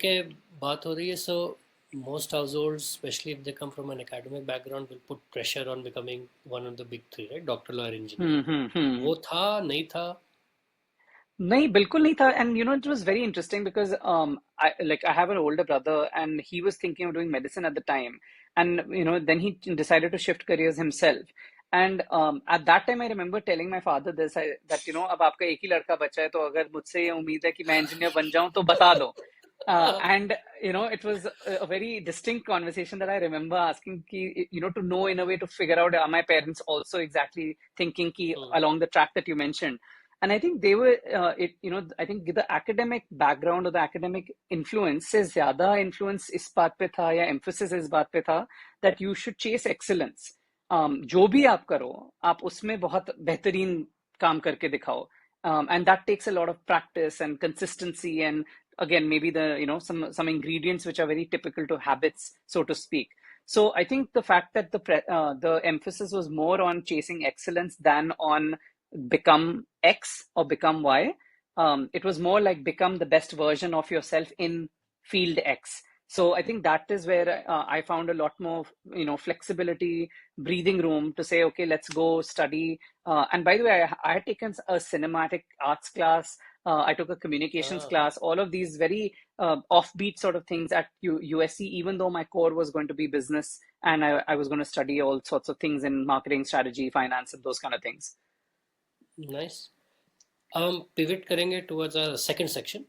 के बात हो रही है, so most households, especially if they come from an academic background, will put pressure on becoming one of the big three, right? Doctor, lawyer, engineer. हम्म। वो था नहीं था? नहीं, बिल्कुल नहीं था. And it was very interesting because I have an older brother and he was thinking of doing medicine at the time. And then he decided to shift careers himself. And at that time I remember telling my father this, that अब आपका एक ही लड़का बचा है, तो अगर मुझसे ये उम्मीद है कि मैं इंजीनियर बन जाऊं तो बता दो. And it was a very distinct conversation that I remember asking ki, to know in a way to figure out, are my parents also exactly thinking ki along the track that you mentioned. And I think they were, I think the academic background or the academic influence से ज़्यादा influence इस बात पे था, या emphasis इस बात पे था that you should chase excellence. जो भी आप करो, आप उसमें बहुत बेहतरीन काम करके दिखाओ. And that takes a lot of practice and consistency, and again maybe the some ingredients which are very typical to habits, so to speak. So I think the fact that the emphasis was more on chasing excellence than on become X or become Y. It was more like become the best version of yourself in field X. So I think that is where I found a lot more, flexibility, breathing room to say, okay, let's go study. And by the way, I had taken a cinematic arts class. I took a communications हाँ. class. All of these very offbeat sort of things at USC, even though my core was going to be business, and I was going to study all sorts of things in marketing, strategy, finance, and those kind of things. Nice. Pivot करेंगे towards our second section.